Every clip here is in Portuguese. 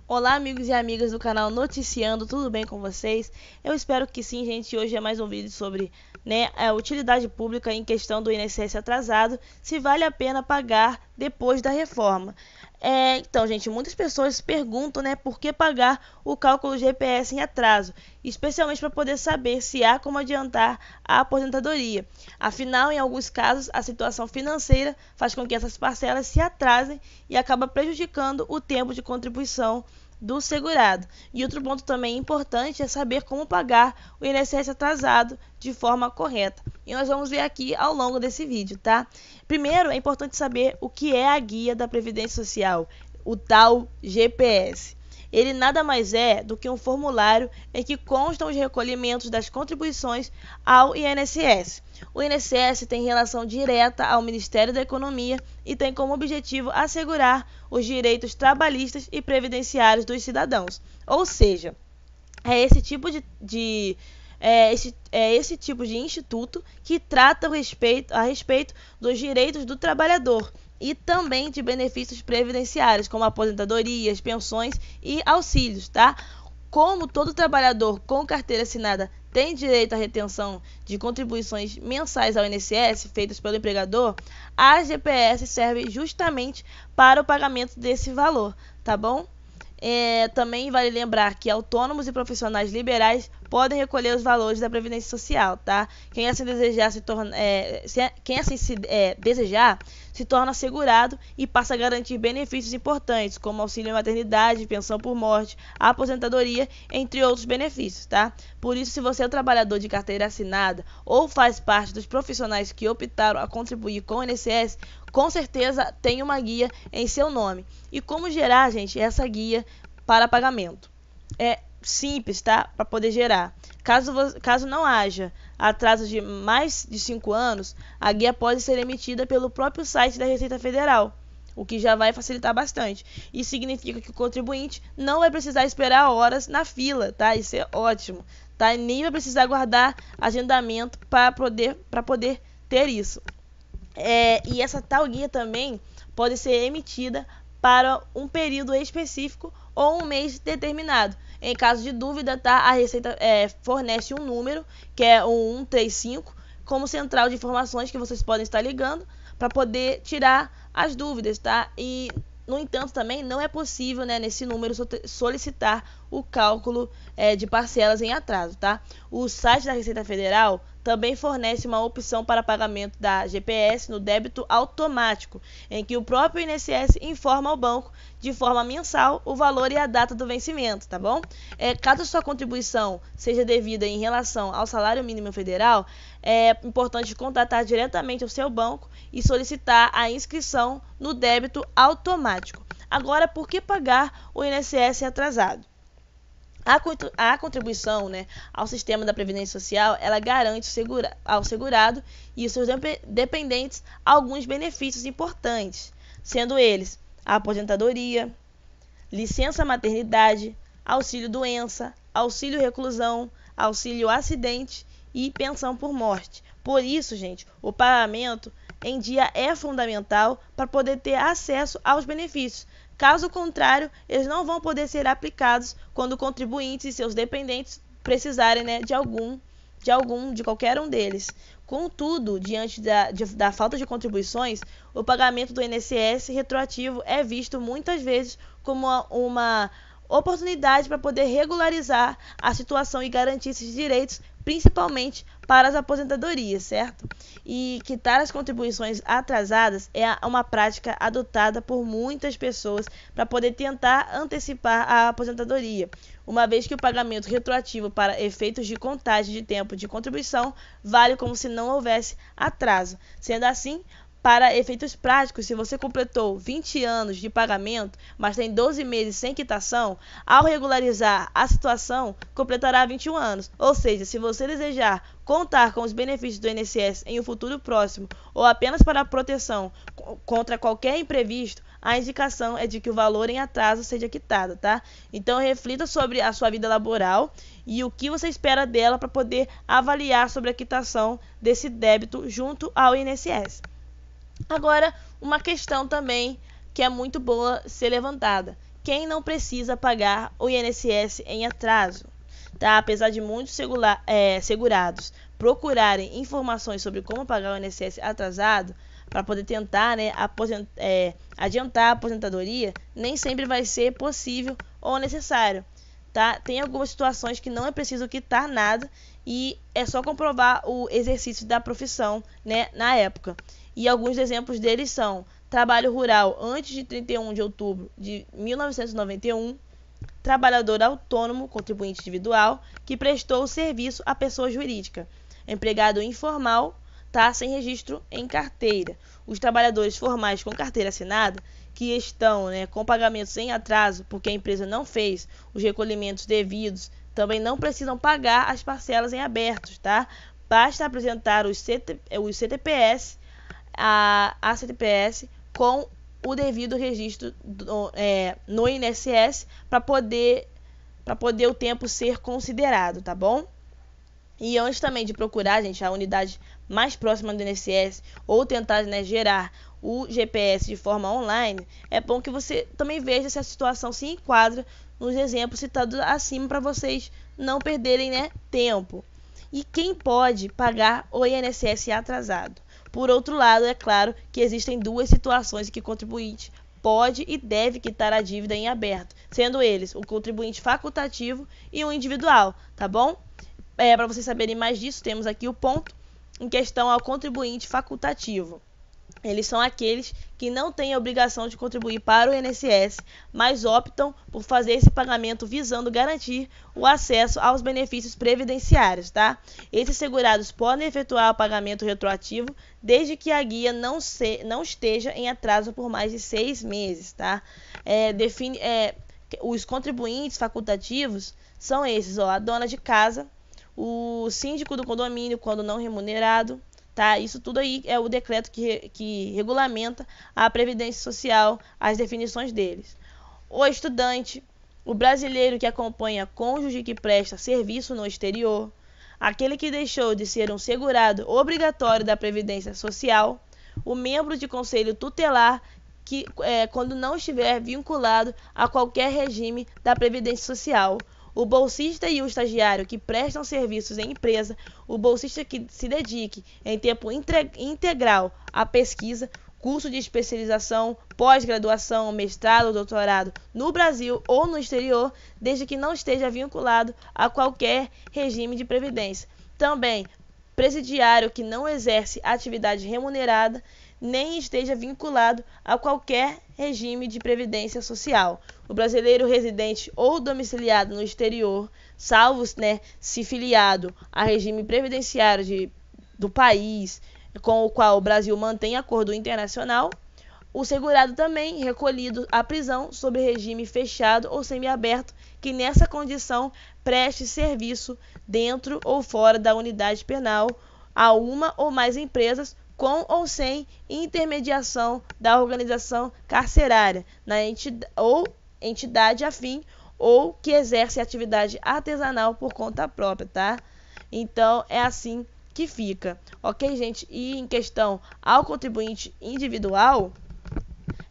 Olá, amigos e amigas do canal Noticiando, tudo bem com vocês? Eu espero que sim, gente. Hoje é mais um vídeo sobre a utilidade pública em questão do INSS atrasado, se vale a pena pagar depois da reforma. Então, gente, muitas pessoas perguntam, por que pagar o cálculo GPS em atraso, especialmente para poder saber se há como adiantar a aposentadoria. Afinal, em alguns casos, a situação financeira faz com que essas parcelas se atrasem e acaba prejudicando o tempo de contribuição do segurado. E outro ponto também importante é saber como pagar o INSS atrasado de forma correta. E nós vamos ver aqui ao longo desse vídeo, tá? Primeiro, é importante saber o que é a guia da Previdência Social, o tal GPS. Ele nada mais é do que um formulário em que constam os recolhimentos das contribuições ao INSS. O INSS tem relação direta ao Ministério da Economia e tem como objetivo assegurar os direitos trabalhistas e previdenciários dos cidadãos. Ou seja, é esse tipo de instituto que trata a respeito dos direitos do trabalhador e também de benefícios previdenciários, como aposentadorias, pensões e auxílios, tá? Como todo trabalhador com carteira assinada tem direito à retenção de contribuições mensais ao INSS feitas pelo empregador, a GPS serve justamente para o pagamento desse valor, tá bom? Também vale lembrar que autônomos e profissionais liberais podem recolher os valores da Previdência Social, tá? Quem assim desejar se torna segurado e passa a garantir benefícios importantes, como auxílio maternidade, pensão por morte, aposentadoria, entre outros benefícios, tá? Por isso, se você é um trabalhador de carteira assinada ou faz parte dos profissionais que optaram a contribuir com o INSS, com certeza tem uma guia em seu nome. E como gerar, gente, essa guia para pagamento? É simples, tá? Para poder gerar. Caso não haja atraso de mais de 5 anos, a guia pode ser emitida pelo próprio site da Receita Federal, o que já vai facilitar bastante. Isso significa que o contribuinte não vai precisar esperar horas na fila, tá? Isso é ótimo, tá? Nem vai precisar guardar agendamento para poder ter isso. E essa tal guia também pode ser emitida para um período específico ou um mês determinado. Em caso de dúvida, tá? A Receita fornece um número, que é o 135, como central de informações que vocês podem estar ligando para poder tirar as dúvidas, tá? E, no entanto, também não é possível, nesse número solicitar o cálculo de parcelas em atraso, tá? O site da Receita Federal também fornece uma opção para pagamento da GPS no débito automático, em que o próprio INSS informa ao banco de forma mensal o valor e a data do vencimento, tá bom? Caso sua contribuição seja devida em relação ao salário mínimo federal, é importante contatar diretamente o seu banco e solicitar a inscrição no débito automático. Agora, por que pagar o INSS atrasado? A contribuição, ao sistema da Previdência Social, ela garante ao segurado e os seus dependentes alguns benefícios importantes, sendo eles a aposentadoria, licença maternidade, auxílio doença, auxílio reclusão, auxílio acidente e pensão por morte. Por isso, gente, o pagamento em dia é fundamental para poder ter acesso aos benefícios. Caso contrário, eles não vão poder ser aplicados quando contribuintes e seus dependentes precisarem de qualquer um deles. Contudo, diante da falta de contribuições, o pagamento do INSS retroativo é visto muitas vezes como uma oportunidade para poder regularizar a situação e garantir esses direitos, principalmente para as aposentadorias, certo? E quitar as contribuições atrasadas é uma prática adotada por muitas pessoas para poder tentar antecipar a aposentadoria, uma vez que o pagamento retroativo para efeitos de contagem de tempo de contribuição vale como se não houvesse atraso. Sendo assim, para efeitos práticos, se você completou 20 anos de pagamento, mas tem 12 meses sem quitação, ao regularizar a situação, completará 21 anos. Ou seja, se você desejar contar com os benefícios do INSS em um futuro próximo ou apenas para a proteção contra qualquer imprevisto, a indicação é de que o valor em atraso seja quitado, tá? Então, reflita sobre a sua vida laboral e o que você espera dela para poder avaliar sobre a quitação desse débito junto ao INSS. Agora, uma questão também que é muito boa ser levantada. quem não precisa pagar o INSS em atraso, tá? Apesar de muitos segurados procurarem informações sobre como pagar o INSS atrasado para poder tentar, né, adiantar a aposentadoria, nem sempre vai ser possível ou necessário, tá? Tem algumas situações que não é preciso quitar nada e é só comprovar o exercício da profissão, né, na época. E alguns exemplos deles são trabalho rural antes de 31 de outubro de 1991, trabalhador autônomo, contribuinte individual, que prestou o serviço à pessoa jurídica, empregado informal, tá, sem registro em carteira. Os trabalhadores formais com carteira assinada, que estão, né, com pagamentos em atraso, porque a empresa não fez os recolhimentos devidos, também não precisam pagar as parcelas em abertos, tá? Basta apresentar os CTPS, a CTPS com o devido registro no INSS para poder o tempo ser considerado, tá bom? E antes também de procurar, gente, a unidade mais próxima do INSS ou tentar, né, gerar o GPS de forma online, é bom que você também veja se a situação se enquadra nos exemplos citados acima para vocês não perderem, né, tempo. E quem pode pagar o INSS atrasado? Por outro lado, é claro que existem duas situações em que o contribuinte pode e deve quitar a dívida em aberto, sendo eles o contribuinte facultativo e o individual, tá bom? Para vocês saberem mais disso, temos aqui o ponto em questão ao contribuinte facultativo. Eles são aqueles que não têm a obrigação de contribuir para o INSS, mas optam por fazer esse pagamento visando garantir o acesso aos benefícios previdenciários, tá? Esses segurados podem efetuar o pagamento retroativo desde que a guia não esteja em atraso por mais de 6 meses, tá? Os contribuintes facultativos são esses, ó, a dona de casa, o síndico do condomínio quando não remunerado, tá? Isso tudo aí é o decreto que regulamenta a Previdência Social, as definições deles. O estudante, o brasileiro que acompanha cônjuge que presta serviço no exterior, aquele que deixou de ser um segurado obrigatório da Previdência Social, o membro de conselho tutelar que quando não estiver vinculado a qualquer regime da Previdência Social, o bolsista e o estagiário que prestam serviços em empresa, o bolsista que se dedique em tempo integral à pesquisa, curso de especialização, pós-graduação, mestrado ou doutorado no Brasil ou no exterior, desde que não esteja vinculado a qualquer regime de previdência. Também, presidiário que não exerce atividade remunerada, nem esteja vinculado a qualquer regime de previdência social. O brasileiro residente ou domiciliado no exterior, salvo, né, se filiado a regime previdenciário do país com o qual o Brasil mantém acordo internacional, o segurado também recolhido à prisão sob regime fechado ou semiaberto, que nessa condição preste serviço dentro ou fora da unidade penal a uma ou mais empresas com ou sem intermediação da organização carcerária, ou entidade afim, ou que exerce atividade artesanal por conta própria, tá? Então, é assim que fica, ok, gente? E em questão ao contribuinte individual,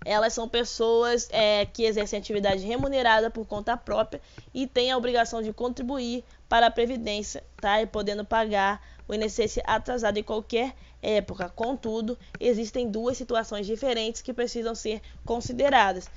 elas são pessoas que exercem atividade remunerada por conta própria e têm a obrigação de contribuir para a Previdência, tá? E podendo pagar o INSS atrasado em qualquer época. Contudo, existem duas situações diferentes que precisam ser consideradas.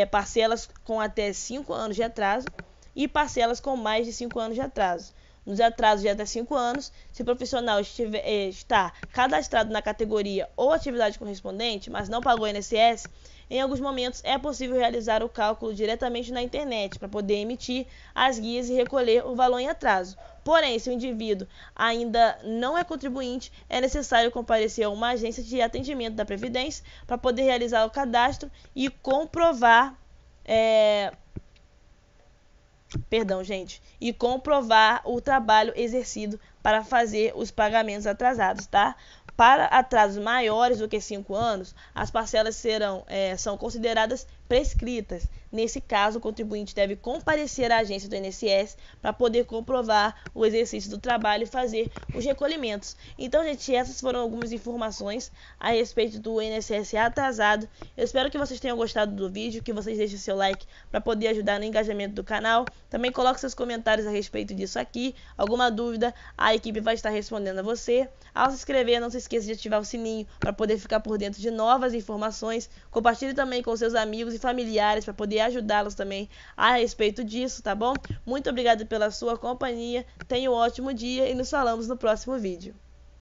Parcelas com até 5 anos de atraso e parcelas com mais de 5 anos de atraso. Nos atrasos de até 5 anos, se o profissional está cadastrado na categoria ou atividade correspondente, mas não pagou INSS, em alguns momentos é possível realizar o cálculo diretamente na internet para poder emitir as guias e recolher o valor em atraso. Porém, se o indivíduo ainda não é contribuinte, é necessário comparecer a uma agência de atendimento da Previdência para poder realizar o cadastro e comprovar o trabalho exercido para fazer os pagamentos atrasados, tá? Para atrasos maiores do que 5 anos, as parcelas são consideradas prescritas. Nesse caso, o contribuinte deve comparecer à agência do INSS para poder comprovar o exercício do trabalho e fazer os recolhimentos. Então, gente, essas foram algumas informações a respeito do INSS atrasado. Eu espero que vocês tenham gostado do vídeo, que vocês deixem seu like para poder ajudar no engajamento do canal. Também coloque seus comentários a respeito disso aqui. Alguma dúvida, a equipe vai estar respondendo a você. Ao se inscrever, não se esqueça de ativar o sininho para poder ficar por dentro de novas informações. Compartilhe também com seus amigos e familiares para poder ajudá-los também a respeito disso, tá bom? Muito obrigada pela sua companhia, tenha um ótimo dia e nos falamos no próximo vídeo.